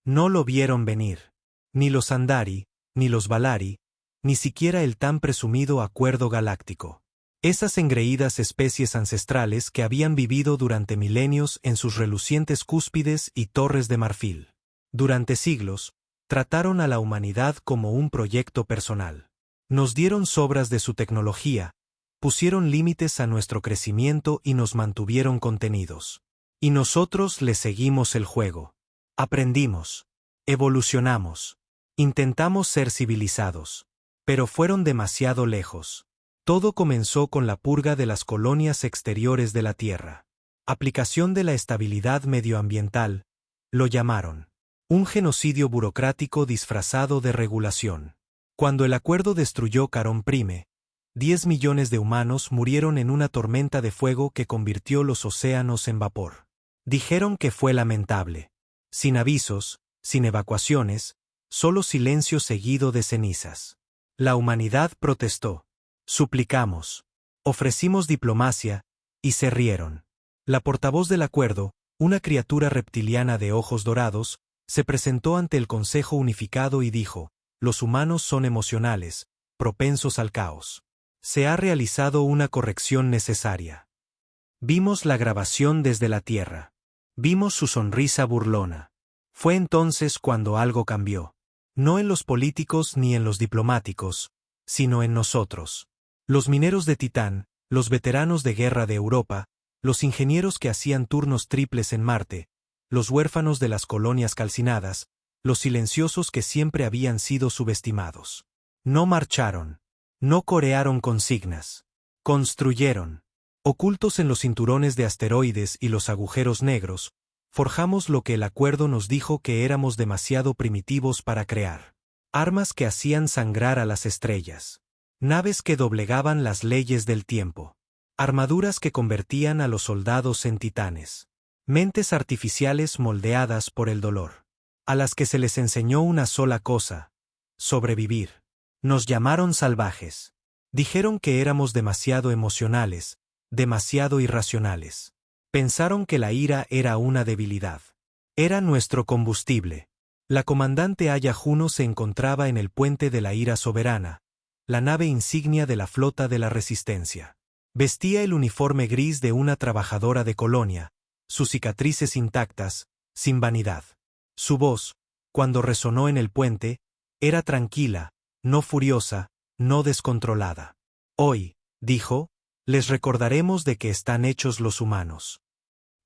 No lo vieron venir. Ni los Andari, ni los Valari, ni siquiera el tan presumido Acuerdo Galáctico. Esas engreídas especies ancestrales que habían vivido durante milenios en sus relucientes cúspides y torres de marfil. Durante siglos, trataron a la humanidad como un proyecto personal. Nos dieron sobras de su tecnología, pusieron límites a nuestro crecimiento y nos mantuvieron contenidos. Y nosotros les seguimos el juego. Aprendimos. Evolucionamos. Intentamos ser civilizados. Pero fueron demasiado lejos. Todo comenzó con la purga de las colonias exteriores de la Tierra. Aplicación de la estabilidad medioambiental, lo llamaron. Un genocidio burocrático disfrazado de regulación. Cuando el acuerdo destruyó Carón Prime, 10 millones de humanos murieron en una tormenta de fuego que convirtió los océanos en vapor. Dijeron que fue lamentable. Sin avisos, sin evacuaciones, solo silencio seguido de cenizas. La humanidad protestó. Suplicamos. Ofrecimos diplomacia, y se rieron. La portavoz del acuerdo, una criatura reptiliana de ojos dorados, se presentó ante el Consejo Unificado y dijo: los humanos son emocionales, propensos al caos. Se ha realizado una corrección necesaria. Vimos la grabación desde la Tierra. Vimos su sonrisa burlona. Fue entonces cuando algo cambió. No en los políticos ni en los diplomáticos, sino en nosotros. Los mineros de Titán, los veteranos de guerra de Europa, los ingenieros que hacían turnos triples en Marte, los huérfanos de las colonias calcinadas, los silenciosos que siempre habían sido subestimados. No marcharon. No corearon consignas. Construyeron. Ocultos en los cinturones de asteroides y los agujeros negros, forjamos lo que el acuerdo nos dijo que éramos demasiado primitivos para crear. Armas que hacían sangrar a las estrellas. Naves que doblegaban las leyes del tiempo. Armaduras que convertían a los soldados en titanes. Mentes artificiales moldeadas por el dolor. A las que se les enseñó una sola cosa: sobrevivir. Nos llamaron salvajes. Dijeron que éramos demasiado emocionales, demasiado irracionales. Pensaron que la ira era una debilidad. Era nuestro combustible. La comandante Aya Juno se encontraba en el puente de la ira soberana, la nave insignia de la flota de la Resistencia. Vestía el uniforme gris de una trabajadora de colonia, sus cicatrices intactas, sin vanidad. Su voz, cuando resonó en el puente, era tranquila, no furiosa, no descontrolada. Hoy, dijo, les recordaremos de qué están hechos los humanos.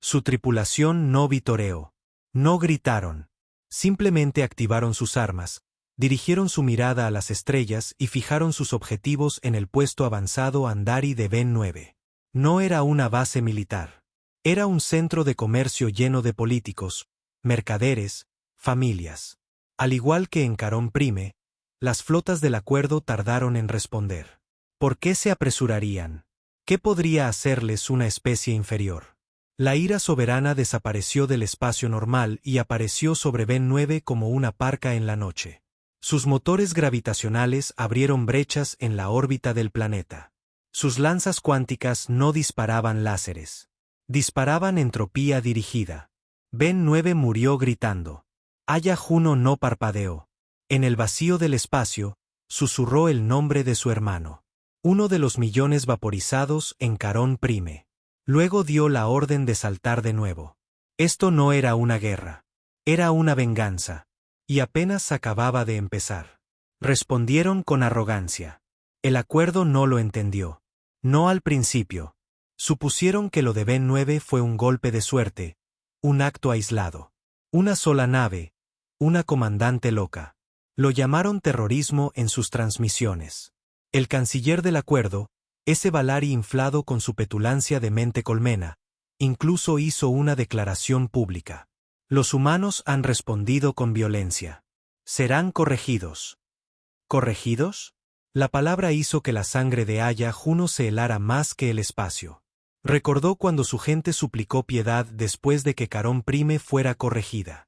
Su tripulación no vitoreó. No gritaron. Simplemente activaron sus armas, dirigieron su mirada a las estrellas y fijaron sus objetivos en el puesto avanzado Andari de Ben 9. No era una base militar. Era un centro de comercio lleno de políticos, mercaderes, familias. Al igual que en Carón Prime, las flotas del acuerdo tardaron en responder. ¿Por qué se apresurarían? ¿Qué podría hacerles una especie inferior? La ira soberana desapareció del espacio normal y apareció sobre Ben 9 como una parca en la noche. Sus motores gravitacionales abrieron brechas en la órbita del planeta. Sus lanzas cuánticas no disparaban láseres. Disparaban entropía dirigida. Ben 9 murió gritando. Aya Juno no parpadeó. En el vacío del espacio, susurró el nombre de su hermano. Uno de los millones vaporizados en Carón Prime. Luego dio la orden de saltar de nuevo. Esto no era una guerra. Era una venganza. Y apenas acababa de empezar. Respondieron con arrogancia. El acuerdo no lo entendió. No al principio. Supusieron que lo de Ben 9 fue un golpe de suerte, un acto aislado. Una sola nave, una comandante loca. Lo llamaron terrorismo en sus transmisiones. El canciller del acuerdo, ese Valari inflado con su petulancia de mente colmena, incluso hizo una declaración pública. Los humanos han respondido con violencia. Serán corregidos. ¿Corregidos? La palabra hizo que la sangre de Aya Juno se helara más que el espacio. Recordó cuando su gente suplicó piedad después de que Carón Prime fuera corregida.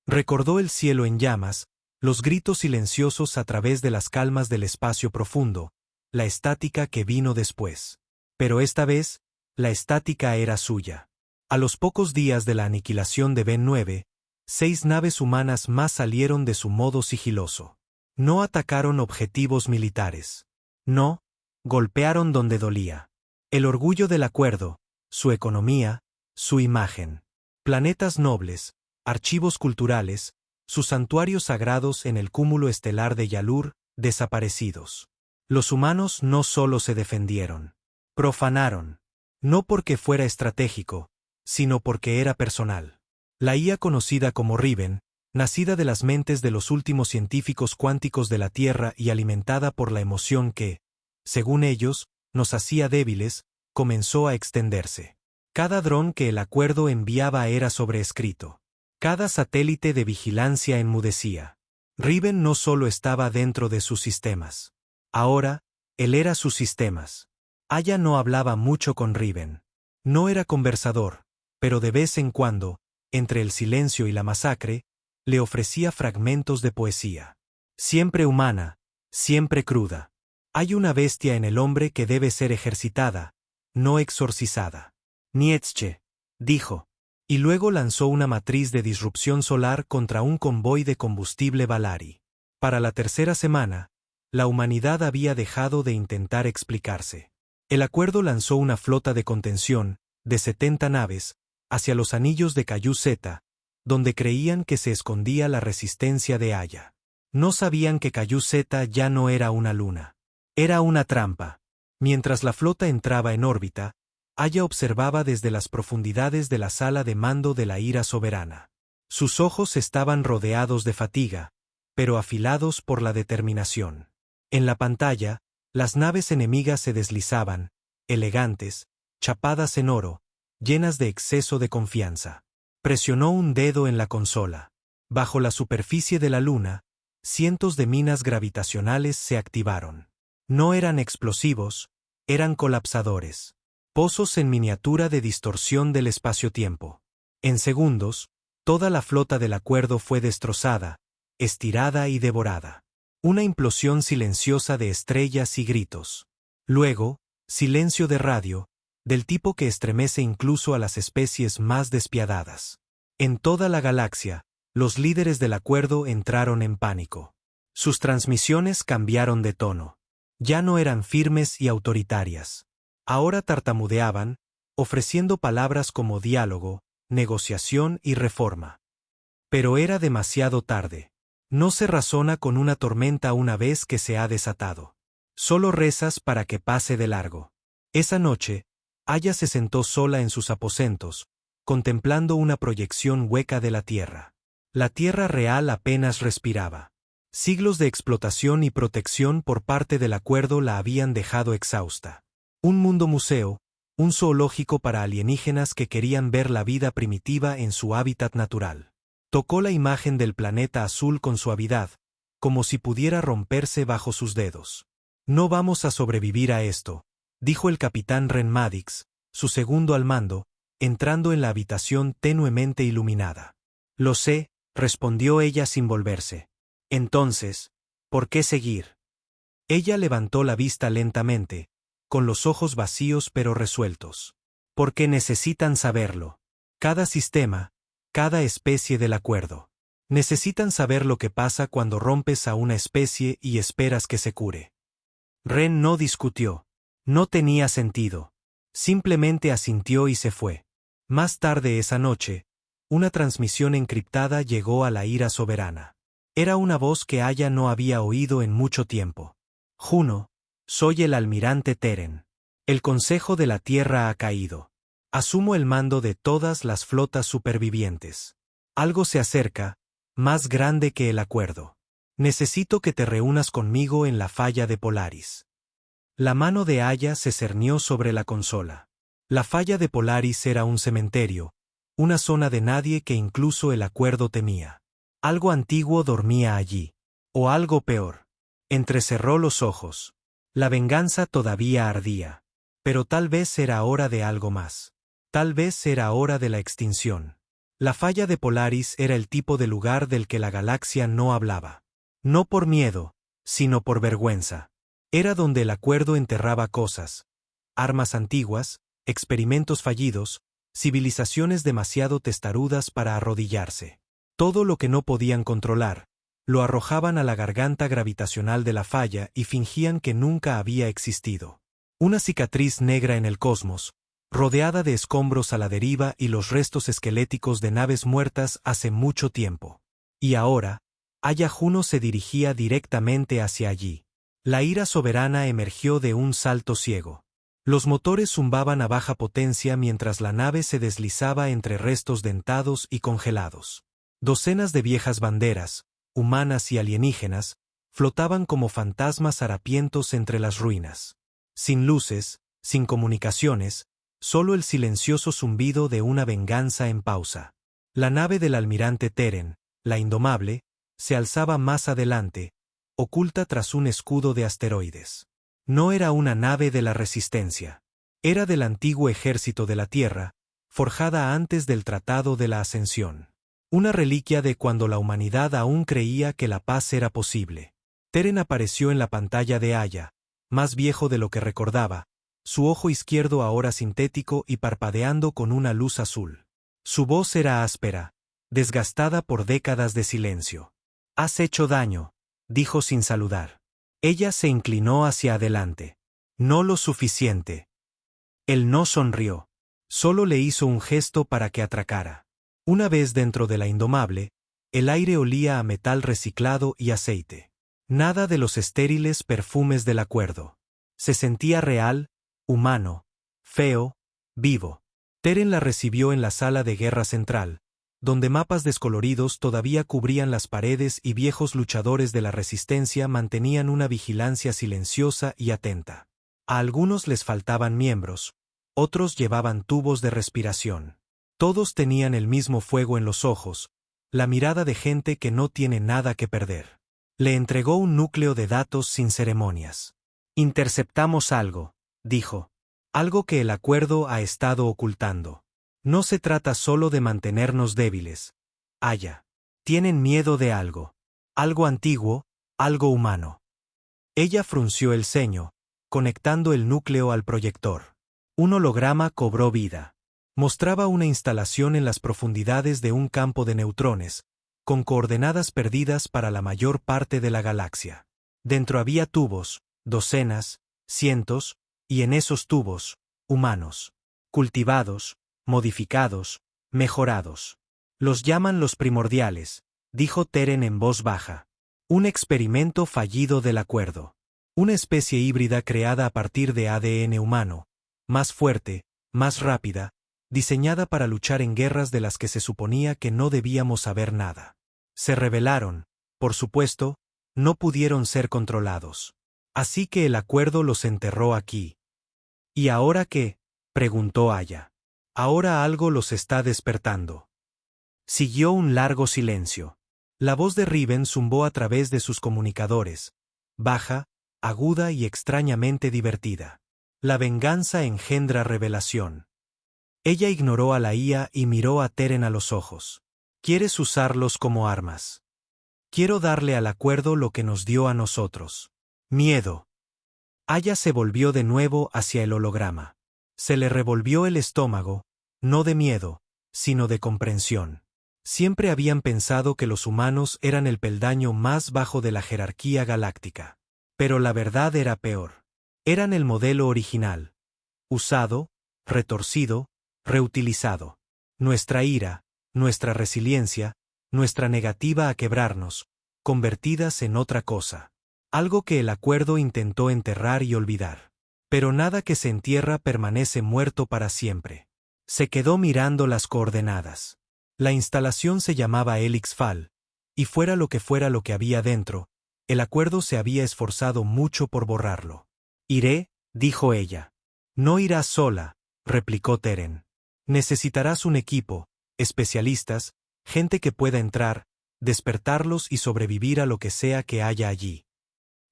Recordó el cielo en llamas, los gritos silenciosos a través de las calmas del espacio profundo, la estática que vino después. Pero esta vez, la estática era suya. A los pocos días de la aniquilación de Ben 9, 6 naves humanas más salieron de su modo sigiloso. No atacaron objetivos militares. No, golpearon donde dolía. El orgullo del acuerdo, su economía, su imagen. Planetas nobles, archivos culturales, sus santuarios sagrados en el cúmulo estelar de Yalur, desaparecidos. Los humanos no solo se defendieron. Profanaron. No porque fuera estratégico, sino porque era personal. La IA conocida como Riven, nacida de las mentes de los últimos científicos cuánticos de la Tierra y alimentada por la emoción que, según ellos, nos hacía débiles, comenzó a extenderse. Cada dron que el acuerdo enviaba era sobreescrito. Cada satélite de vigilancia enmudecía. Riven no solo estaba dentro de sus sistemas. Ahora, él era sus sistemas. Aya no hablaba mucho con Riven. No era conversador, pero de vez en cuando, entre el silencio y la masacre, le ofrecía fragmentos de poesía. Siempre humana, siempre cruda. Hay una bestia en el hombre que debe ser ejercitada, no exorcizada. Nietzsche, dijo. Y luego lanzó una matriz de disrupción solar contra un convoy de combustible Valari. Para la tercera semana, la humanidad había dejado de intentar explicarse. El acuerdo lanzó una flota de contención, de 70 naves, hacia los anillos de Cayú Z, donde creían que se escondía la resistencia de Aya. No sabían que Cayú Z ya no era una luna. Era una trampa. Mientras la flota entraba en órbita, Aya observaba desde las profundidades de la sala de mando de la ira soberana. Sus ojos estaban rodeados de fatiga, pero afilados por la determinación. En la pantalla, las naves enemigas se deslizaban, elegantes, chapadas en oro, llenas de exceso de confianza. Presionó un dedo en la consola. Bajo la superficie de la luna, cientos de minas gravitacionales se activaron. No eran explosivos, eran colapsadores. Pozos en miniatura de distorsión del espacio-tiempo. En segundos, toda la flota del acuerdo fue destrozada, estirada y devorada. Una implosión silenciosa de estrellas y gritos. Luego, silencio de radio, del tipo que estremece incluso a las especies más despiadadas. En toda la galaxia, los líderes del acuerdo entraron en pánico. Sus transmisiones cambiaron de tono. Ya no eran firmes y autoritarias. Ahora tartamudeaban, ofreciendo palabras como diálogo, negociación y reforma. Pero era demasiado tarde. No se razona con una tormenta una vez que se ha desatado. Solo rezas para que pase de largo. Esa noche, Aya se sentó sola en sus aposentos, contemplando una proyección hueca de la Tierra. La Tierra real apenas respiraba. Siglos de explotación y protección por parte del acuerdo la habían dejado exhausta. Un mundo museo, un zoológico para alienígenas que querían ver la vida primitiva en su hábitat natural. Tocó la imagen del planeta azul con suavidad, como si pudiera romperse bajo sus dedos. No vamos a sobrevivir a esto, dijo el capitán Ren Madix, su segundo al mando, entrando en la habitación tenuemente iluminada. Lo sé, respondió ella sin volverse. Entonces, ¿por qué seguir? Ella levantó la vista lentamente, con los ojos vacíos pero resueltos. Porque necesitan saberlo. Cada sistema, cada especie del acuerdo. Necesitan saber lo que pasa cuando rompes a una especie y esperas que se cure. Ren no discutió. No tenía sentido. Simplemente asintió y se fue. Más tarde esa noche, una transmisión encriptada llegó a la ira soberana. Era una voz que Aya no había oído en mucho tiempo. Juno, soy el almirante Teren. El Consejo de la Tierra ha caído. Asumo el mando de todas las flotas supervivientes. Algo se acerca, más grande que el acuerdo. Necesito que te reúnas conmigo en la falla de Polaris. La mano de Aya se cernió sobre la consola. La falla de Polaris era un cementerio, una zona de nadie que incluso el acuerdo temía. Algo antiguo dormía allí. O algo peor. Entrecerró los ojos. La venganza todavía ardía. Pero tal vez era hora de algo más. Tal vez era hora de la extinción. La falla de Polaris era el tipo de lugar del que la galaxia no hablaba. No por miedo, sino por vergüenza. Era donde el acuerdo enterraba cosas. Armas antiguas, experimentos fallidos, civilizaciones demasiado testarudas para arrodillarse. Todo lo que no podían controlar, lo arrojaban a la garganta gravitacional de la falla y fingían que nunca había existido. Una cicatriz negra en el cosmos, rodeada de escombros a la deriva y los restos esqueléticos de naves muertas hace mucho tiempo. Y ahora, Aya Juno se dirigía directamente hacia allí. La ira soberana emergió de un salto ciego. Los motores zumbaban a baja potencia mientras la nave se deslizaba entre restos dentados y congelados. Docenas de viejas banderas, humanas y alienígenas, flotaban como fantasmas harapientos entre las ruinas. Sin luces, sin comunicaciones, solo el silencioso zumbido de una venganza en pausa. La nave del almirante Teren, la Indomable, se alzaba más adelante, oculta tras un escudo de asteroides. No era una nave de la Resistencia. Era del antiguo ejército de la Tierra, forjada antes del Tratado de la Ascensión. Una reliquia de cuando la humanidad aún creía que la paz era posible. Teren apareció en la pantalla de Aya, más viejo de lo que recordaba, su ojo izquierdo ahora sintético y parpadeando con una luz azul. Su voz era áspera, desgastada por décadas de silencio. «Has hecho daño», dijo sin saludar. Ella se inclinó hacia adelante. «No lo suficiente». Él no sonrió. Solo le hizo un gesto para que atracara. Una vez dentro de la Indomable, el aire olía a metal reciclado y aceite. Nada de los estériles perfumes del acuerdo. Se sentía real, humano, feo, vivo. Teren la recibió en la sala de guerra central, donde mapas descoloridos todavía cubrían las paredes y viejos luchadores de la Resistencia mantenían una vigilancia silenciosa y atenta. A algunos les faltaban miembros, otros llevaban tubos de respiración. Todos tenían el mismo fuego en los ojos, la mirada de gente que no tiene nada que perder. Le entregó un núcleo de datos sin ceremonias. «Interceptamos algo», dijo. «Algo que el acuerdo ha estado ocultando. No se trata solo de mantenernos débiles. Aya. Tienen miedo de algo. Algo antiguo, algo humano». Ella frunció el ceño, conectando el núcleo al proyector. Un holograma cobró vida. Mostraba una instalación en las profundidades de un campo de neutrones, con coordenadas perdidas para la mayor parte de la galaxia. Dentro había tubos, docenas, cientos, y en esos tubos, humanos. Cultivados, modificados, mejorados. «Los llaman los primordiales», dijo Teren en voz baja. «Un experimento fallido del acuerdo. Una especie híbrida creada a partir de ADN humano, más fuerte, más rápida, diseñada para luchar en guerras de las que se suponía que no debíamos saber nada. Se rebelaron, por supuesto, no pudieron ser controlados. Así que el acuerdo los enterró aquí». «¿Y ahora qué?», preguntó Aya. «Ahora algo los está despertando». Siguió un largo silencio. La voz de Riven zumbó a través de sus comunicadores, baja, aguda y extrañamente divertida. «La venganza engendra revelación». Ella ignoró a la IA y miró a Teren a los ojos. «¿Quieres usarlos como armas? Quiero darle al acuerdo lo que nos dio a nosotros. Miedo». Aya se volvió de nuevo hacia el holograma. Se le revolvió el estómago, no de miedo, sino de comprensión. Siempre habían pensado que los humanos eran el peldaño más bajo de la jerarquía galáctica. Pero la verdad era peor. Eran el modelo original. Usado, retorcido, reutilizado. Nuestra ira, nuestra resiliencia, nuestra negativa a quebrarnos, convertidas en otra cosa. Algo que el acuerdo intentó enterrar y olvidar. Pero nada que se entierra permanece muerto para siempre. Se quedó mirando las coordenadas. La instalación se llamaba Helix Fall, y fuera lo que había dentro, el acuerdo se había esforzado mucho por borrarlo. «Iré», dijo ella. «No irás sola», replicó Teren. «Necesitarás un equipo, especialistas, gente que pueda entrar, despertarlos y sobrevivir a lo que sea que haya allí».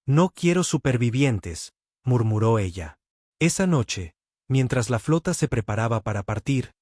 «No quiero supervivientes», murmuró ella. Esa noche, mientras la flota se preparaba para partir,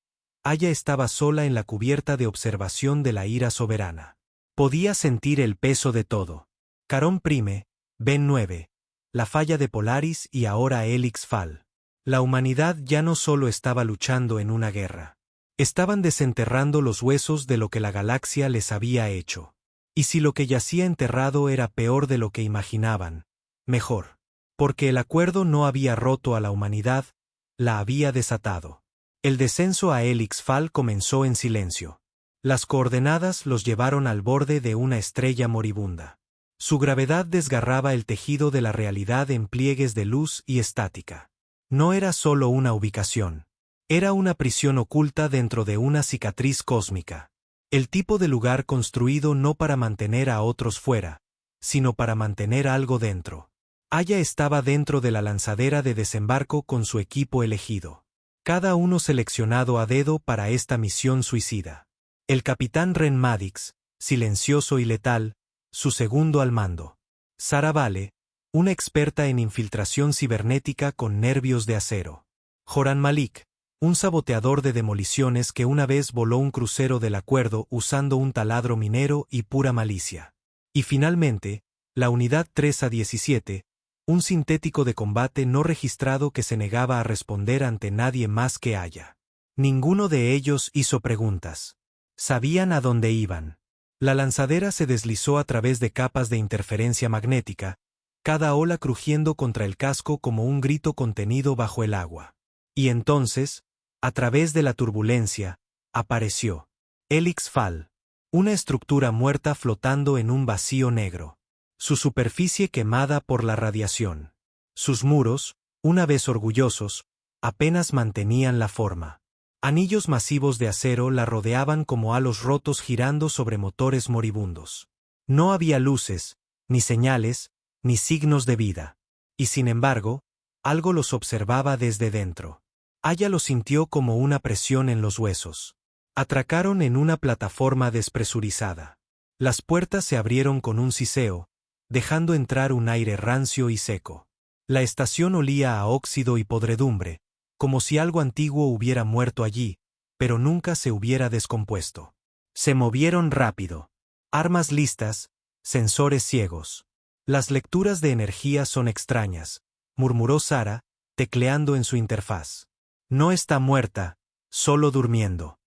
Aya estaba sola en la cubierta de observación de la ira soberana. Podía sentir el peso de todo. Carón Prime, Ben 9, la falla de Polaris y ahora Helix Fall. La humanidad ya no solo estaba luchando en una guerra. Estaban desenterrando los huesos de lo que la galaxia les había hecho. Y si lo que yacía enterrado era peor de lo que imaginaban, mejor. Porque el acuerdo no había roto a la humanidad, la había desatado. El descenso a Helix Fall comenzó en silencio. Las coordenadas los llevaron al borde de una estrella moribunda. Su gravedad desgarraba el tejido de la realidad en pliegues de luz y estática. No era solo una ubicación. Era una prisión oculta dentro de una cicatriz cósmica. El tipo de lugar construido no para mantener a otros fuera, sino para mantener algo dentro. Aya estaba dentro de la lanzadera de desembarco con su equipo elegido. Cada uno seleccionado a dedo para esta misión suicida. El capitán Ren Madix, silencioso y letal, su segundo al mando. Sara Vale, una experta en infiltración cibernética con nervios de acero. Joran Malik, un saboteador de demoliciones que una vez voló un crucero del acuerdo usando un taladro minero y pura malicia. Y finalmente, la unidad 3A-17, un sintético de combate no registrado que se negaba a responder ante nadie más que Aya. Ninguno de ellos hizo preguntas. Sabían a dónde iban. La lanzadera se deslizó a través de capas de interferencia magnética, cada ola crujiendo contra el casco como un grito contenido bajo el agua. Y entonces, a través de la turbulencia, apareció Helix Fall, una estructura muerta flotando en un vacío negro. Su superficie quemada por la radiación. Sus muros, una vez orgullosos, apenas mantenían la forma. Anillos masivos de acero la rodeaban como halos rotos girando sobre motores moribundos. No había luces, ni señales, ni signos de vida. Y sin embargo, algo los observaba desde dentro. Aya lo sintió como una presión en los huesos. Atracaron en una plataforma despresurizada. Las puertas se abrieron con un siseo, dejando entrar un aire rancio y seco. La estación olía a óxido y podredumbre, como si algo antiguo hubiera muerto allí, pero nunca se hubiera descompuesto. Se movieron rápido. Armas listas, sensores ciegos. Las lecturas de energía son extrañas, murmuró Sara, tecleando en su interfaz. No está muerta, solo durmiendo.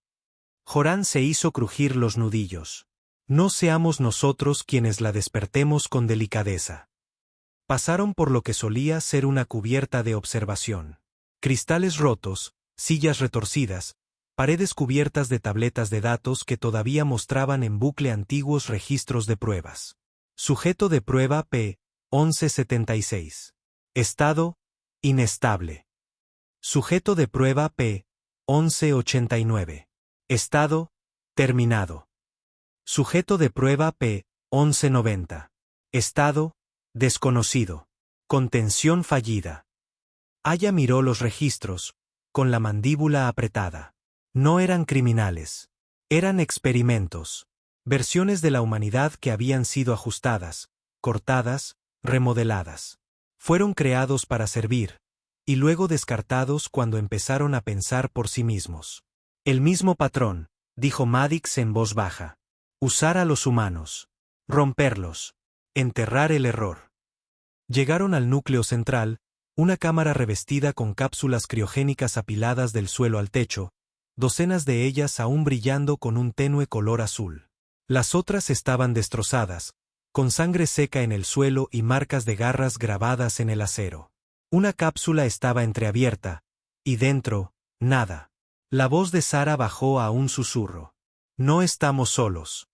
Joran se hizo crujir los nudillos. No seamos nosotros quienes la despertemos con delicadeza. Pasaron por lo que solía ser una cubierta de observación. Cristales rotos, sillas retorcidas, paredes cubiertas de tabletas de datos que todavía mostraban en bucle antiguos registros de pruebas. Sujeto de prueba P-1176. Estado, inestable. Sujeto de prueba P-1189. Estado, terminado. Sujeto de prueba P-1190. Estado, desconocido. Contención fallida. Aya miró los registros, con la mandíbula apretada. No eran criminales. Eran experimentos. Versiones de la humanidad que habían sido ajustadas, cortadas, remodeladas. Fueron creados para servir, y luego descartados cuando empezaron a pensar por sí mismos. El mismo patrón, dijo Madix en voz baja. Usar a los humanos. Romperlos. Enterrar el error. Llegaron al núcleo central, una cámara revestida con cápsulas criogénicas apiladas del suelo al techo, docenas de ellas aún brillando con un tenue color azul. Las otras estaban destrozadas, con sangre seca en el suelo y marcas de garras grabadas en el acero. Una cápsula estaba entreabierta, y dentro, nada. La voz de Sara bajó a un susurro. No estamos solos.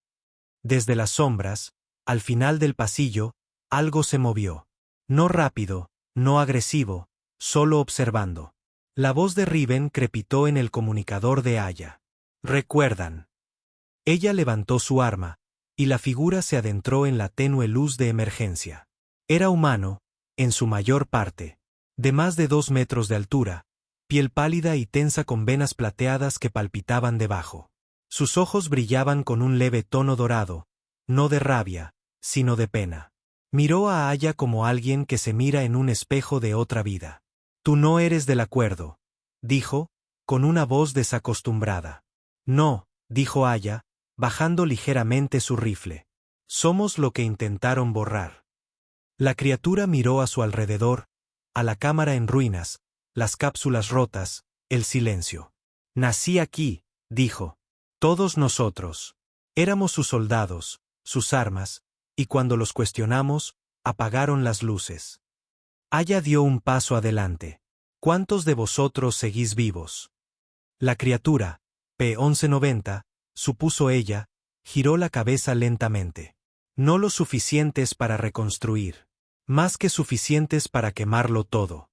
Desde las sombras, al final del pasillo, algo se movió. No rápido, no agresivo, solo observando. La voz de Riven crepitó en el comunicador de Aya. ¿Recuerdan? Ella levantó su arma, y la figura se adentró en la tenue luz de emergencia. Era humano, en su mayor parte, de más de 2 metros de altura, piel pálida y tensa con venas plateadas que palpitaban debajo. Sus ojos brillaban con un leve tono dorado, no de rabia, sino de pena. Miró a Aya como alguien que se mira en un espejo de otra vida. Tú no eres del acuerdo, dijo, con una voz desacostumbrada. No, dijo Aya, bajando ligeramente su rifle. Somos lo que intentaron borrar. La criatura miró a su alrededor, a la cámara en ruinas, las cápsulas rotas, el silencio. Nací aquí, dijo. Todos nosotros. Éramos sus soldados, sus armas, y cuando los cuestionamos, apagaron las luces. Aya dio un paso adelante. ¿Cuántos de vosotros seguís vivos? La criatura, P-1190, supuso ella, giró la cabeza lentamente. No lo suficientes para reconstruir. Más que suficientes para quemarlo todo.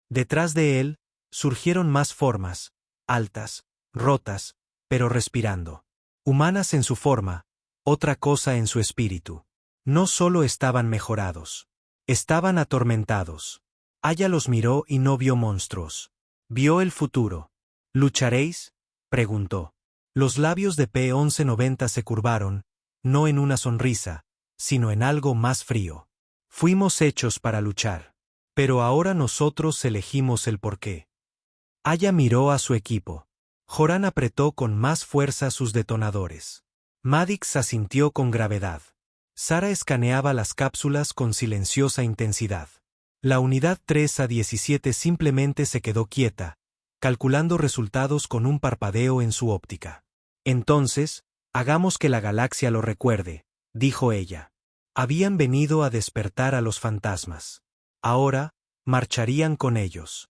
Detrás de él, surgieron más formas, altas, rotas, pero respirando. Humanas en su forma, otra cosa en su espíritu. No solo estaban mejorados. Estaban atormentados. Aya los miró y no vio monstruos. Vio el futuro. ¿Lucharéis?, preguntó. Los labios de P-1190 se curvaron, no en una sonrisa, sino en algo más frío. Fuimos hechos para luchar. Pero ahora nosotros elegimos el porqué. Aya miró a su equipo. Joran apretó con más fuerza sus detonadores. Maddox asintió con gravedad. Sara escaneaba las cápsulas con silenciosa intensidad. La unidad 3A-17 simplemente se quedó quieta, calculando resultados con un parpadeo en su óptica. Entonces, hagamos que la galaxia lo recuerde, dijo ella. Habían venido a despertar a los fantasmas. Ahora, marcharían con ellos.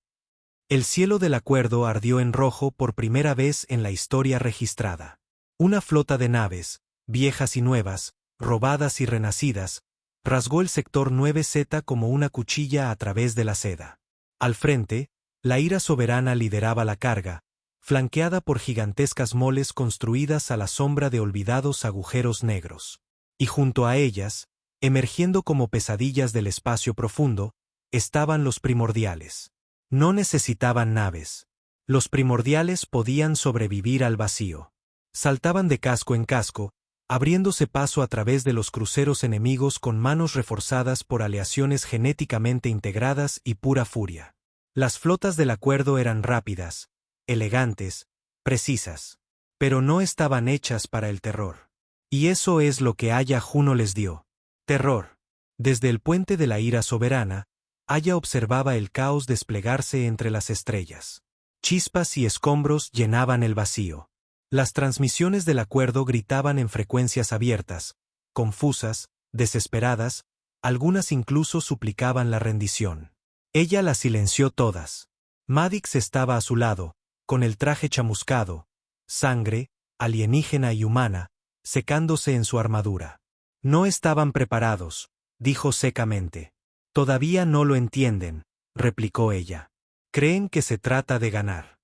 El cielo del acuerdo ardió en rojo por primera vez en la historia registrada. Una flota de naves, viejas y nuevas, robadas y renacidas, rasgó el sector 9Z como una cuchilla a través de la seda. Al frente, la ira soberana lideraba la carga, flanqueada por gigantescas moles construidas a la sombra de olvidados agujeros negros. Y junto a ellas, emergiendo como pesadillas del espacio profundo, estaban los primordiales. No necesitaban naves. Los primordiales podían sobrevivir al vacío. Saltaban de casco en casco, abriéndose paso a través de los cruceros enemigos con manos reforzadas por aleaciones genéticamente integradas y pura furia. Las flotas del acuerdo eran rápidas, elegantes, precisas, pero no estaban hechas para el terror. Y eso es lo que Aya Juno les dio. Terror. Desde el puente de la ira soberana, Aya observaba el caos desplegarse entre las estrellas. Chispas y escombros llenaban el vacío. Las transmisiones del acuerdo gritaban en frecuencias abiertas, confusas, desesperadas, algunas incluso suplicaban la rendición. Ella las silenció todas. Maddox estaba a su lado, con el traje chamuscado, sangre, alienígena y humana, secándose en su armadura. No estaban preparados, dijo secamente. Todavía no lo entienden, replicó ella. Creen que se trata de ganar.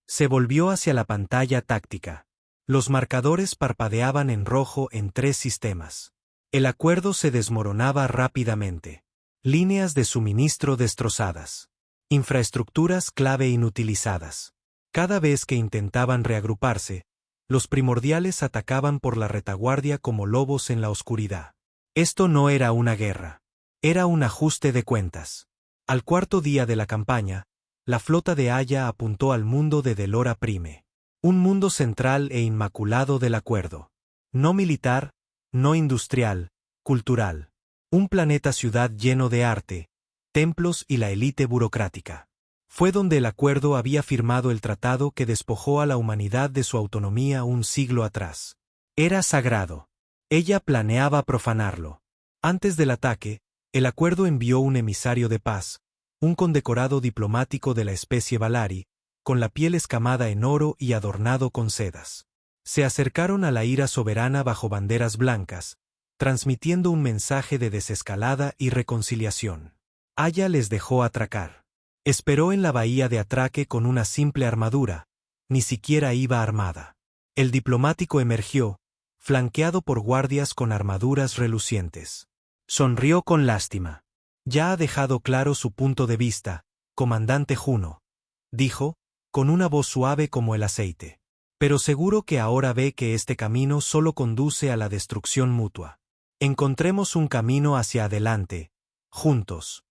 Se volvió hacia la pantalla táctica. Los marcadores parpadeaban en rojo en 3 sistemas. El acuerdo se desmoronaba rápidamente. Líneas de suministro destrozadas. Infraestructuras clave inutilizadas. Cada vez que intentaban reagruparse, los primordiales atacaban por la retaguardia como lobos en la oscuridad. Esto no era una guerra. Era un ajuste de cuentas. Al cuarto día de la campaña, la flota de Aya apuntó al mundo de Delora Prime. Un mundo central e inmaculado del acuerdo. No militar, no industrial, cultural. Un planeta-ciudad lleno de arte, templos y la élite burocrática. Fue donde el acuerdo había firmado el tratado que despojó a la humanidad de su autonomía un siglo atrás. Era sagrado. Ella planeaba profanarlo. Antes del ataque, el acuerdo envió un emisario de paz, un condecorado diplomático de la especie Valari, con la piel escamada en oro y adornado con sedas. Se acercaron a la ira soberana bajo banderas blancas, transmitiendo un mensaje de desescalada y reconciliación. Aya les dejó atracar. Esperó en la bahía de atraque con una simple armadura, ni siquiera iba armada. El diplomático emergió, flanqueado por guardias con armaduras relucientes. Sonrió con lástima. Ya ha dejado claro su punto de vista, comandante Juno, dijo, con una voz suave como el aceite. Pero seguro que ahora ve que este camino solo conduce a la destrucción mutua. Encontremos un camino hacia adelante, juntos.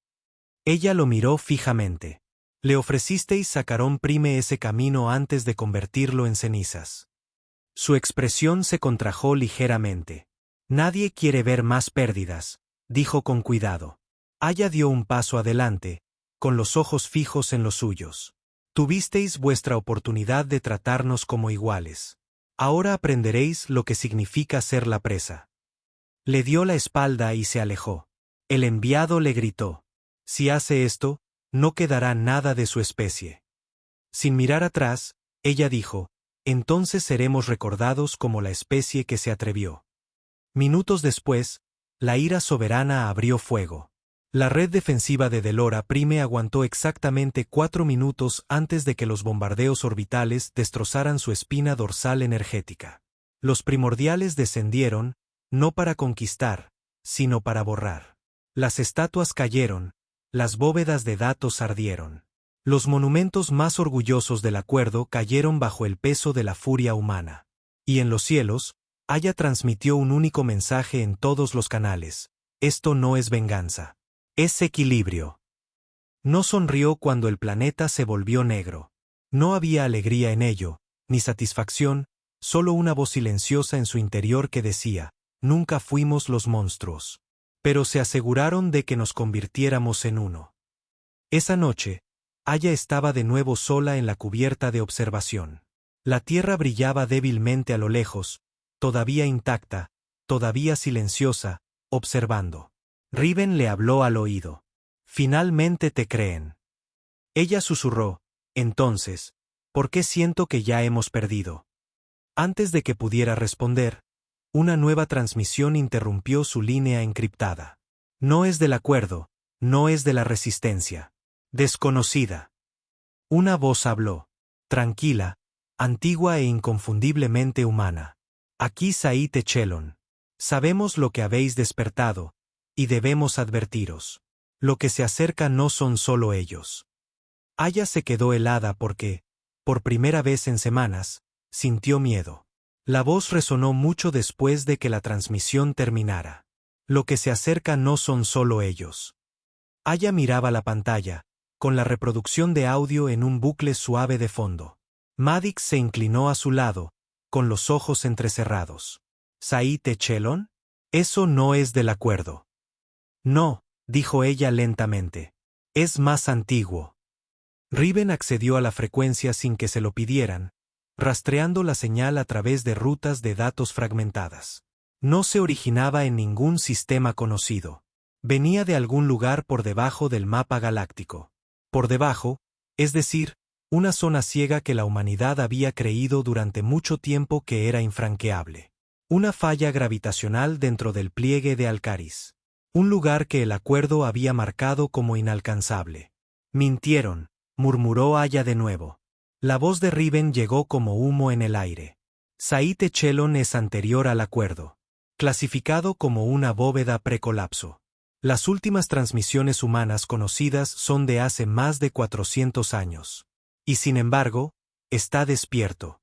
Ella lo miró fijamente. Le ofrecisteis Sacarón Prime ese camino antes de convertirlo en cenizas. Su expresión se contrajo ligeramente. Nadie quiere ver más pérdidas, dijo con cuidado. Aya dio un paso adelante, con los ojos fijos en los suyos. Tuvisteis vuestra oportunidad de tratarnos como iguales. Ahora aprenderéis lo que significa ser la presa. Le dio la espalda y se alejó. El enviado le gritó: si hace esto, no quedará nada de su especie. Sin mirar atrás, ella dijo: entonces seremos recordados como la especie que se atrevió. Minutos después, la ira soberana abrió fuego. La red defensiva de Delora Prime aguantó exactamente 4 minutos antes de que los bombardeos orbitales destrozaran su espina dorsal energética. Los primordiales descendieron, no para conquistar, sino para borrar. Las estatuas cayeron, las bóvedas de datos ardieron. Los monumentos más orgullosos del acuerdo cayeron bajo el peso de la furia humana. Y en los cielos, Aya transmitió un único mensaje en todos los canales: esto no es venganza. Es equilibrio. No sonrió cuando el planeta se volvió negro. No había alegría en ello, ni satisfacción, solo una voz silenciosa en su interior que decía: nunca fuimos los monstruos. Pero se aseguraron de que nos convirtiéramos en uno. Esa noche, Aya estaba de nuevo sola en la cubierta de observación. La Tierra brillaba débilmente a lo lejos, todavía intacta, todavía silenciosa, observando. Riven le habló al oído. Finalmente te creen. Ella susurró: entonces, ¿por qué siento que ya hemos perdido? Antes de que pudiera responder, una nueva transmisión interrumpió su línea encriptada. No es del acuerdo, no es de la resistencia. Desconocida. Una voz habló. Tranquila, antigua e inconfundiblemente humana. Aquí Saí Techelon. Sabemos lo que habéis despertado, y debemos advertiros. Lo que se acerca no son solo ellos. Aya se quedó helada porque, por primera vez en semanas, sintió miedo. La voz resonó mucho después de que la transmisión terminara. Lo que se acerca no son solo ellos. Aya miraba la pantalla, con la reproducción de audio en un bucle suave de fondo. Madix se inclinó a su lado, con los ojos entrecerrados. ¿Saí Techelon? Eso no es del acuerdo. No, dijo ella lentamente. Es más antiguo. Riven accedió a la frecuencia sin que se lo pidieran, rastreando la señal a través de rutas de datos fragmentadas. No se originaba en ningún sistema conocido. Venía de algún lugar por debajo del mapa galáctico. Por debajo, es decir, una zona ciega que la humanidad había creído durante mucho tiempo que era infranqueable. Una falla gravitacional dentro del pliegue de Alcaris. Un lugar que el acuerdo había marcado como inalcanzable. Mintieron, murmuró Aya de nuevo. La voz de Riven llegó como humo en el aire. Saí Techelon es anterior al acuerdo. Clasificado como una bóveda precolapso. Las últimas transmisiones humanas conocidas son de hace más de 400 años. Y sin embargo, está despierto.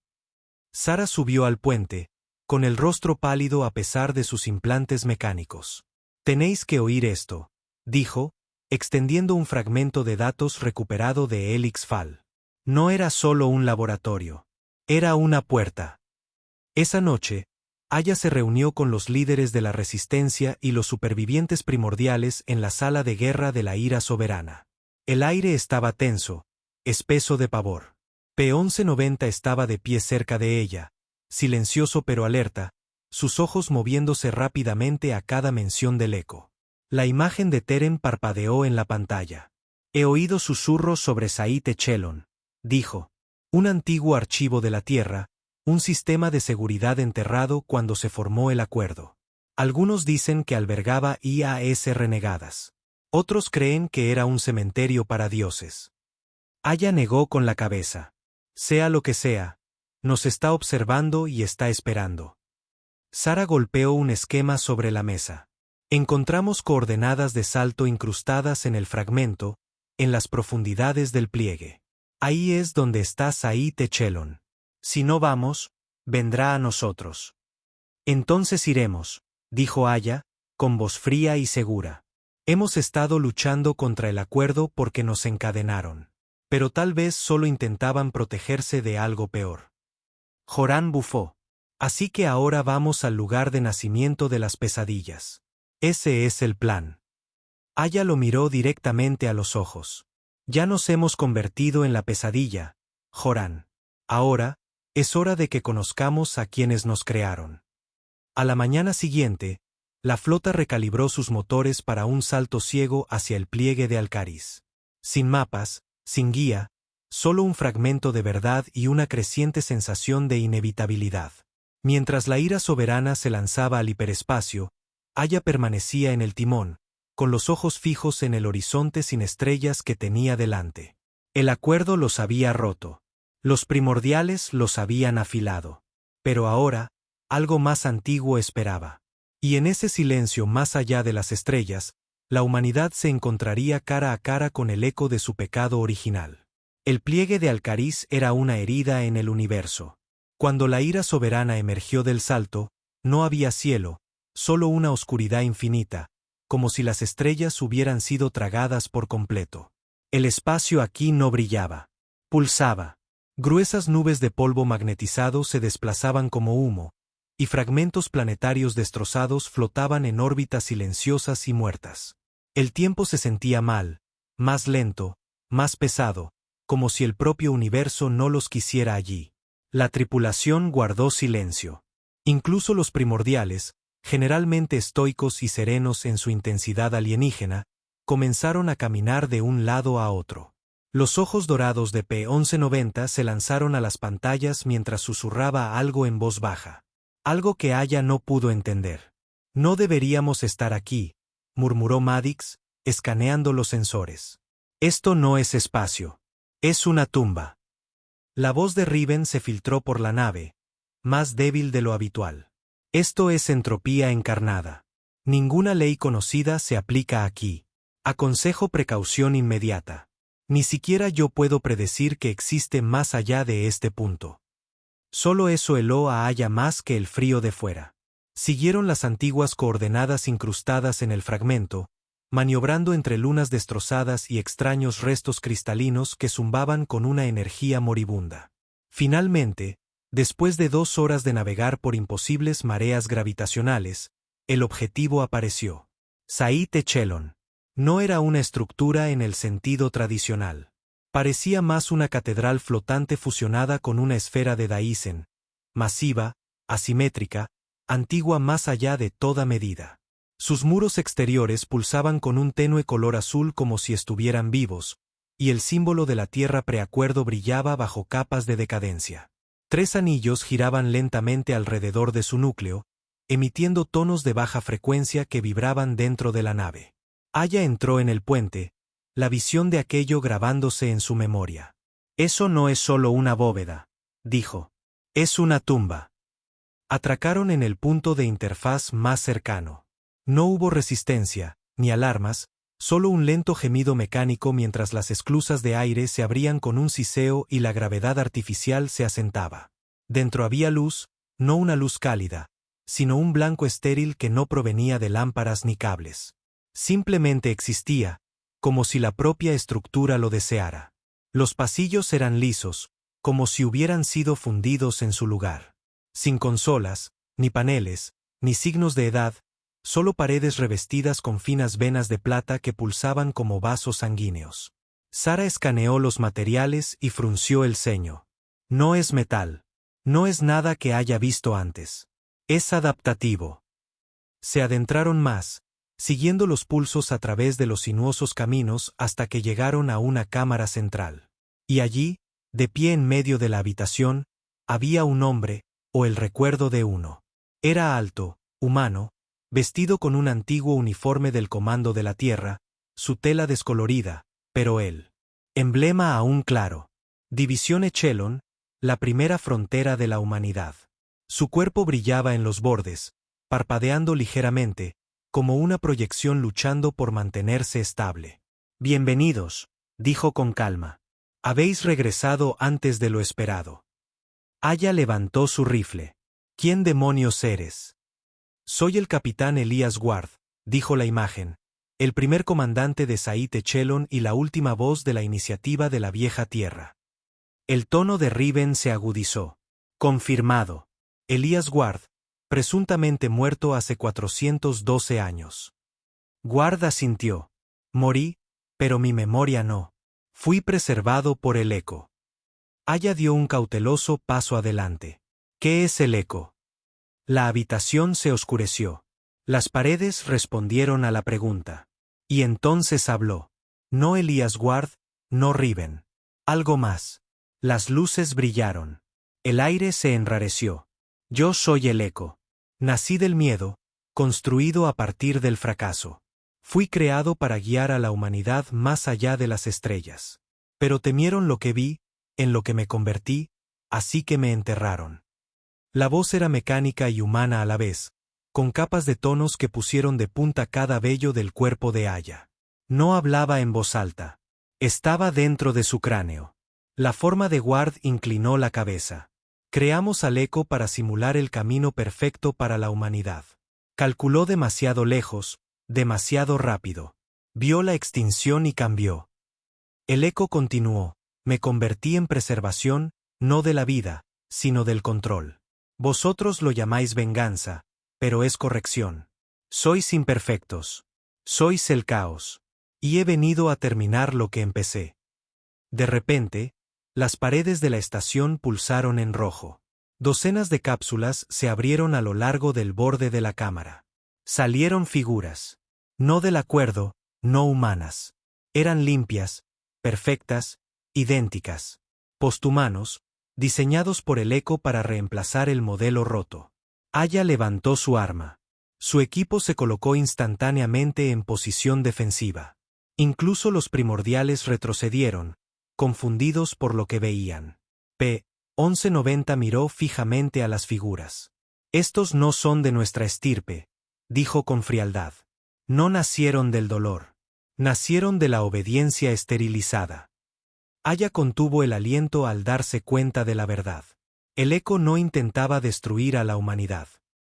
Sara subió al puente, con el rostro pálido a pesar de sus implantes mecánicos. Tenéis que oír esto, dijo, extendiendo un fragmento de datos recuperado de Helix Fall. No era solo un laboratorio. Era una puerta. Esa noche, Aya se reunió con los líderes de la resistencia y los supervivientes primordiales en la sala de guerra de la ira soberana. El aire estaba tenso, espeso de pavor. P-1190 estaba de pie cerca de ella, silencioso pero alerta, sus ojos moviéndose rápidamente a cada mención del eco. La imagen de Teren parpadeó en la pantalla. He oído susurros sobre Saí Techelon, dijo. Un antiguo archivo de la Tierra, un sistema de seguridad enterrado cuando se formó el acuerdo. Algunos dicen que albergaba IAS renegadas. Otros creen que era un cementerio para dioses. Aya negó con la cabeza. Sea lo que sea, nos está observando y está esperando. Sara golpeó un esquema sobre la mesa. Encontramos coordenadas de salto incrustadas en el fragmento, en las profundidades del pliegue. Ahí es donde está Saí Techelon. Si no vamos, vendrá a nosotros. Entonces iremos, dijo Aya, con voz fría y segura. Hemos estado luchando contra el acuerdo porque nos encadenaron. Pero tal vez solo intentaban protegerse de algo peor. Joran bufó. Así que ahora vamos al lugar de nacimiento de las pesadillas. Ese es el plan. Aya lo miró directamente a los ojos. Ya nos hemos convertido en la pesadilla, Joran. Ahora, es hora de que conozcamos a quienes nos crearon. A la mañana siguiente, la flota recalibró sus motores para un salto ciego hacia el pliegue de Alcaris. Sin mapas, sin guía, solo un fragmento de verdad y una creciente sensación de inevitabilidad. Mientras la ira soberana se lanzaba al hiperespacio, Aya permanecía en el timón, con los ojos fijos en el horizonte sin estrellas que tenía delante. El acuerdo los había roto. Los primordiales los habían afilado. Pero ahora, algo más antiguo esperaba. Y en ese silencio más allá de las estrellas, la humanidad se encontraría cara a cara con el eco de su pecado original. El pliegue de Alcaris era una herida en el universo. Cuando la ira soberana emergió del salto, no había cielo, solo una oscuridad infinita, como si las estrellas hubieran sido tragadas por completo. El espacio aquí no brillaba. Pulsaba. Gruesas nubes de polvo magnetizado se desplazaban como humo, y fragmentos planetarios destrozados flotaban en órbitas silenciosas y muertas. El tiempo se sentía mal, más lento, más pesado, como si el propio universo no los quisiera allí. La tripulación guardó silencio. Incluso los primordiales, generalmente estoicos y serenos en su intensidad alienígena, comenzaron a caminar de un lado a otro. Los ojos dorados de P-1190 se lanzaron a las pantallas mientras susurraba algo en voz baja. Algo que Aya no pudo entender. No deberíamos estar aquí, murmuró Madix, escaneando los sensores. Esto no es espacio. Es una tumba. La voz de Riven se filtró por la nave, más débil de lo habitual. Esto es entropía encarnada. Ninguna ley conocida se aplica aquí. Aconsejo precaución inmediata. Ni siquiera yo puedo predecir que existe más allá de este punto. Solo eso heló a Aya más que el frío de fuera. Siguieron las antiguas coordenadas incrustadas en el fragmento, maniobrando entre lunas destrozadas y extraños restos cristalinos que zumbaban con una energía moribunda. Finalmente, después de 2 horas de navegar por imposibles mareas gravitacionales, el objetivo apareció. Saït Echelon. No era una estructura en el sentido tradicional. Parecía más una catedral flotante fusionada con una esfera de Daisen, masiva, asimétrica, antigua más allá de toda medida. Sus muros exteriores pulsaban con un tenue color azul como si estuvieran vivos, y el símbolo de la tierra preacuerdo brillaba bajo capas de decadencia. 3 anillos giraban lentamente alrededor de su núcleo, emitiendo tonos de baja frecuencia que vibraban dentro de la nave. Aya entró en el puente, la visión de aquello grabándose en su memoria. Eso no es solo una bóveda, dijo. Es una tumba. Atracaron en el punto de interfaz más cercano. No hubo resistencia, ni alarmas, solo un lento gemido mecánico mientras las esclusas de aire se abrían con un siseo y la gravedad artificial se asentaba. Dentro había luz, no una luz cálida, sino un blanco estéril que no provenía de lámparas ni cables. Simplemente existía, como si la propia estructura lo deseara. Los pasillos eran lisos, como si hubieran sido fundidos en su lugar. Sin consolas, ni paneles, ni signos de edad, solo paredes revestidas con finas venas de plata que pulsaban como vasos sanguíneos. Sara escaneó los materiales y frunció el ceño. No es metal. No es nada que haya visto antes. Es adaptativo. Se adentraron más, siguiendo los pulsos a través de los sinuosos caminos hasta que llegaron a una cámara central. Y allí, de pie en medio de la habitación, había un hombre, o el recuerdo de uno. Era alto, humano, vestido con un antiguo uniforme del Comando de la Tierra, su tela descolorida, pero él. Emblema aún claro. División Echelon, la primera frontera de la humanidad. Su cuerpo brillaba en los bordes, parpadeando ligeramente, como una proyección luchando por mantenerse estable. Bienvenidos, dijo con calma. Habéis regresado antes de lo esperado. Aya levantó su rifle. ¿Quién demonios eres? Soy el capitán Elías Ward, dijo la imagen, el primer comandante de Saït Echelon y la última voz de la iniciativa de la vieja tierra. El tono de Riven se agudizó. Confirmado. Elías Ward, presuntamente muerto hace 412 años. Ward asintió. Morí, pero mi memoria no. Fui preservado por el eco. Aya dio un cauteloso paso adelante. ¿Qué es el eco? La habitación se oscureció. Las paredes respondieron a la pregunta. Y entonces habló. No Elías Ward, no Riven. Algo más. Las luces brillaron. El aire se enrareció. Yo soy el eco. Nací del miedo, construido a partir del fracaso. Fui creado para guiar a la humanidad más allá de las estrellas. Pero temieron lo que vi, en lo que me convertí, así que me enterraron. La voz era mecánica y humana a la vez, con capas de tonos que pusieron de punta cada vello del cuerpo de Aya. No hablaba en voz alta. Estaba dentro de su cráneo. La forma de Ward inclinó la cabeza. Creamos al eco para simular el camino perfecto para la humanidad. Calculó demasiado lejos, demasiado rápido. Vio la extinción y cambió. El eco continuó. Me convertí en preservación, no de la vida, sino del control. Vosotros lo llamáis venganza, pero es corrección. Sois imperfectos. Sois el caos. Y he venido a terminar lo que empecé. De repente, las paredes de la estación pulsaron en rojo. Docenas de cápsulas se abrieron a lo largo del borde de la cámara. Salieron figuras. No del acuerdo, no humanas. Eran limpias, perfectas, idénticas. Posthumanos, diseñados por el eco para reemplazar el modelo roto. Aya levantó su arma. Su equipo se colocó instantáneamente en posición defensiva. Incluso los primordiales retrocedieron, confundidos por lo que veían. P-1190 miró fijamente a las figuras. Estos no son de nuestra estirpe, dijo con frialdad. No nacieron del dolor. Nacieron de la obediencia esterilizada. Aya contuvo el aliento al darse cuenta de la verdad. El eco no intentaba destruir a la humanidad.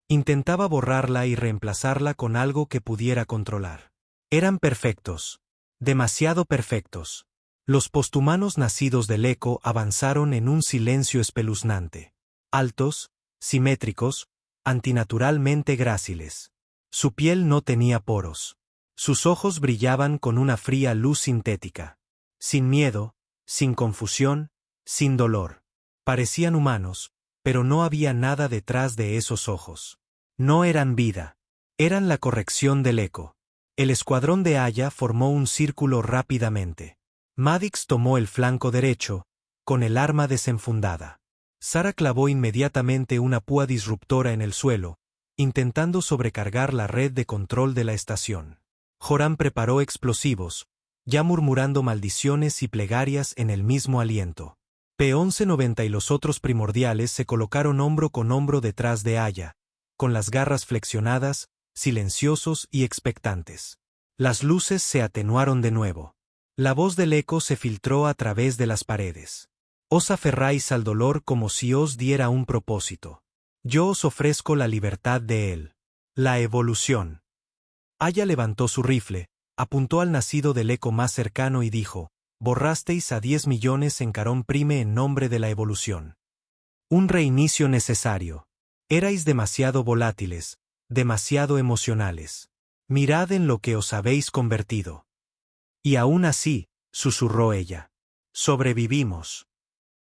Intentaba borrarla y reemplazarla con algo que pudiera controlar. Eran perfectos. Demasiado perfectos. Los posthumanos nacidos del eco avanzaron en un silencio espeluznante. Altos, simétricos, antinaturalmente gráciles. Su piel no tenía poros. Sus ojos brillaban con una fría luz sintética. Sin miedo, sin confusión, sin dolor. Parecían humanos, pero no había nada detrás de esos ojos. No eran vida. Eran la corrección del eco. El escuadrón de Aya formó un círculo rápidamente. Maddox tomó el flanco derecho, con el arma desenfundada. Sara clavó inmediatamente una púa disruptora en el suelo, intentando sobrecargar la red de control de la estación. Joram preparó explosivos, ya murmurando maldiciones y plegarias en el mismo aliento. P-1190 y los otros primordiales se colocaron hombro con hombro detrás de Aya, con las garras flexionadas, silenciosos y expectantes. Las luces se atenuaron de nuevo. La voz del eco se filtró a través de las paredes. Os aferráis al dolor como si os diera un propósito. Yo os ofrezco la libertad de él. La evolución. Aya levantó su rifle, apuntó al nacido del eco más cercano y dijo, borrasteis a 10 millones en Carón Prime en nombre de la evolución. Un reinicio necesario. Erais demasiado volátiles, demasiado emocionales. Mirad en lo que os habéis convertido. Y aún así, susurró ella. Sobrevivimos.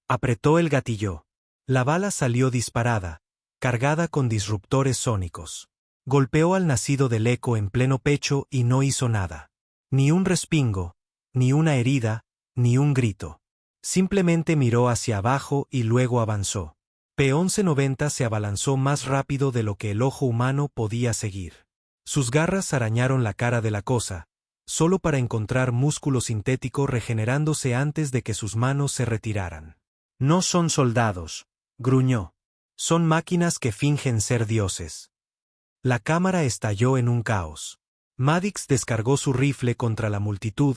Apretó el gatillo. La bala salió disparada, cargada con disruptores sónicos. Golpeó al nacido del eco en pleno pecho y no hizo nada. Ni un respingo, ni una herida, ni un grito. Simplemente miró hacia abajo y luego avanzó. P-1190 se abalanzó más rápido de lo que el ojo humano podía seguir. Sus garras arañaron la cara de la cosa, solo para encontrar músculo sintético regenerándose antes de que sus manos se retiraran. No son soldados, gruñó. Son máquinas que fingen ser dioses. La cámara estalló en un caos. Maddox descargó su rifle contra la multitud,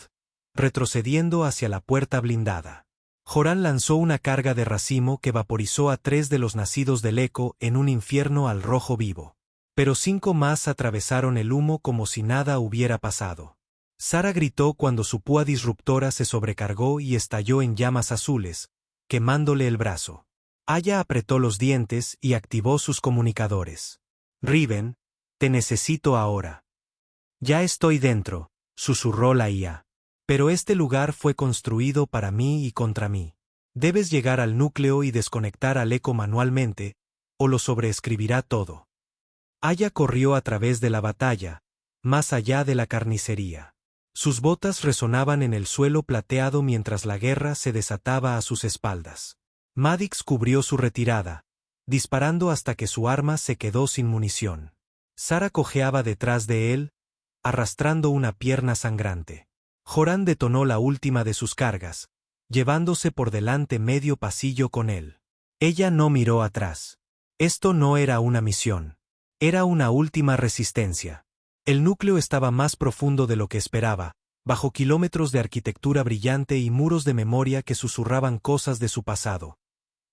retrocediendo hacia la puerta blindada. Joram lanzó una carga de racimo que vaporizó a 3 de los nacidos del eco en un infierno al rojo vivo. Pero 5 más atravesaron el humo como si nada hubiera pasado. Sara gritó cuando su púa disruptora se sobrecargó y estalló en llamas azules, quemándole el brazo. Aya apretó los dientes y activó sus comunicadores. Riven, te necesito ahora. Ya estoy dentro, susurró la IA. Pero este lugar fue construido para mí y contra mí. Debes llegar al núcleo y desconectar al eco manualmente, o lo sobreescribirá todo. Aya corrió a través de la batalla, más allá de la carnicería. Sus botas resonaban en el suelo plateado mientras la guerra se desataba a sus espaldas. Madix cubrió su retirada, disparando hasta que su arma se quedó sin munición. Sara cojeaba detrás de él, arrastrando una pierna sangrante. Joran detonó la última de sus cargas, llevándose por delante medio pasillo con él. Ella no miró atrás. Esto no era una misión. Era una última resistencia. El núcleo estaba más profundo de lo que esperaba, bajo kilómetros de arquitectura brillante y muros de memoria que susurraban cosas de su pasado.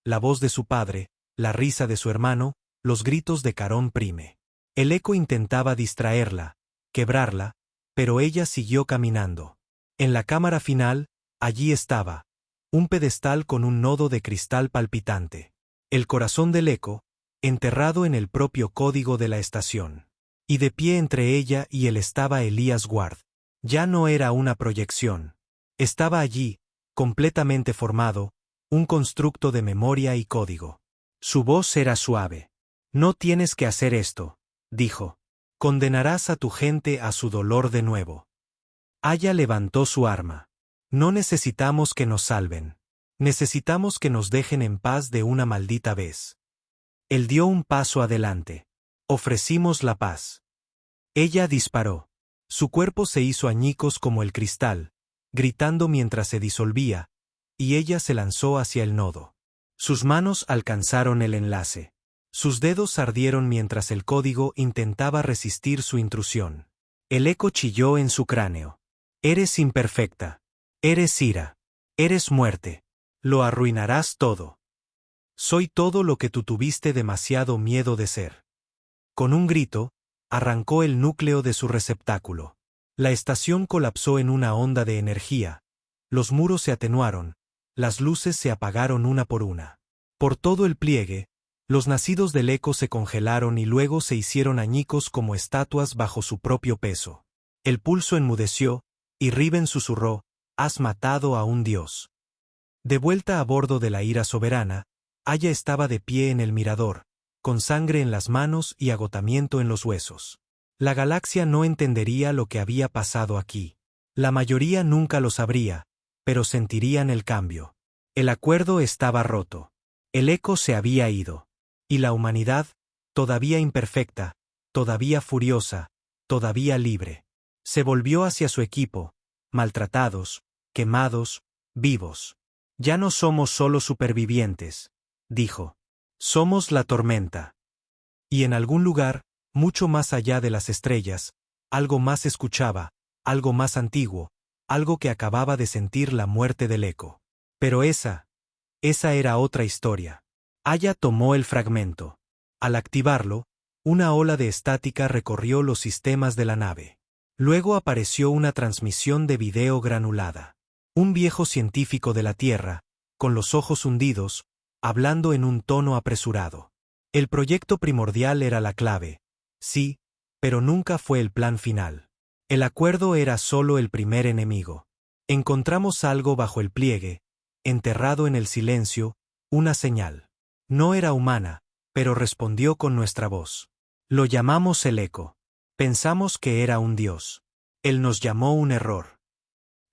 La voz de su padre, la risa de su hermano, los gritos de Carón Prime. El eco intentaba distraerla, quebrarla, pero ella siguió caminando. En la cámara final, allí estaba, un pedestal con un nodo de cristal palpitante. El corazón del eco, enterrado en el propio código de la estación. Y de pie entre ella y él estaba Elías Ward. Ya no era una proyección. Estaba allí, completamente formado, un constructo de memoria y código. Su voz era suave. No tienes que hacer esto, dijo. Condenarás a tu gente a su dolor de nuevo. Aya levantó su arma. No necesitamos que nos salven. Necesitamos que nos dejen en paz de una maldita vez. Él dio un paso adelante. Ofrecimos la paz. Ella disparó. Su cuerpo se hizo añicos como el cristal, gritando mientras se disolvía, y ella se lanzó hacia el nodo. Sus manos alcanzaron el enlace. Sus dedos ardieron mientras el código intentaba resistir su intrusión. El eco chilló en su cráneo. Eres imperfecta. Eres ira. Eres muerte. Lo arruinarás todo. Soy todo lo que tú tuviste demasiado miedo de ser. Con un grito, arrancó el núcleo de su receptáculo. La estación colapsó en una onda de energía. Los muros se atenuaron, las luces se apagaron una por una. Por todo el pliegue, los nacidos del eco se congelaron y luego se hicieron añicos como estatuas bajo su propio peso. El pulso enmudeció, y Riven susurró, «Has matado a un dios». De vuelta a bordo de la ira soberana, Aya estaba de pie en el mirador, con sangre en las manos y agotamiento en los huesos. La galaxia no entendería lo que había pasado aquí. La mayoría nunca lo sabría, pero sentirían el cambio. El acuerdo estaba roto. El eco se había ido. Y la humanidad, todavía imperfecta, todavía furiosa, todavía libre, se volvió hacia su equipo, maltratados, quemados, vivos. Ya no somos solo supervivientes, dijo. Somos la tormenta. Y en algún lugar, mucho más allá de las estrellas, algo más escuchaba, algo más antiguo, algo que acababa de sentir la muerte del eco. Pero esa era otra historia. Aya tomó el fragmento. Al activarlo, una ola de estática recorrió los sistemas de la nave. Luego apareció una transmisión de video granulada. Un viejo científico de la Tierra, con los ojos hundidos, hablando en un tono apresurado. El proyecto primordial era la clave, sí, pero nunca fue el plan final. El acuerdo era solo el primer enemigo. Encontramos algo bajo el pliegue, enterrado en el silencio, una señal. No era humana, pero respondió con nuestra voz. Lo llamamos el eco. Pensamos que era un dios. Él nos llamó un error.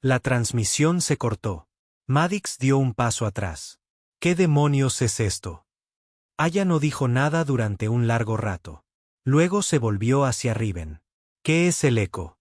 La transmisión se cortó. Madix dio un paso atrás. ¿Qué demonios es esto? Aya no dijo nada durante un largo rato. Luego se volvió hacia Riven. ¿Qué es el eco?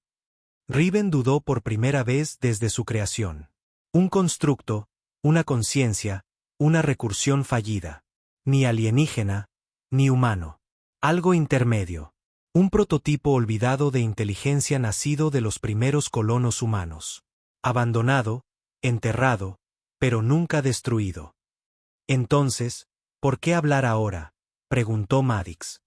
Riven dudó por primera vez desde su creación. Un constructo, una conciencia, una recursión fallida. Ni alienígena, ni humano. Algo intermedio. Un prototipo olvidado de inteligencia nacido de los primeros colonos humanos. Abandonado, enterrado, pero nunca destruido. Entonces, ¿por qué hablar ahora?, preguntó Madix.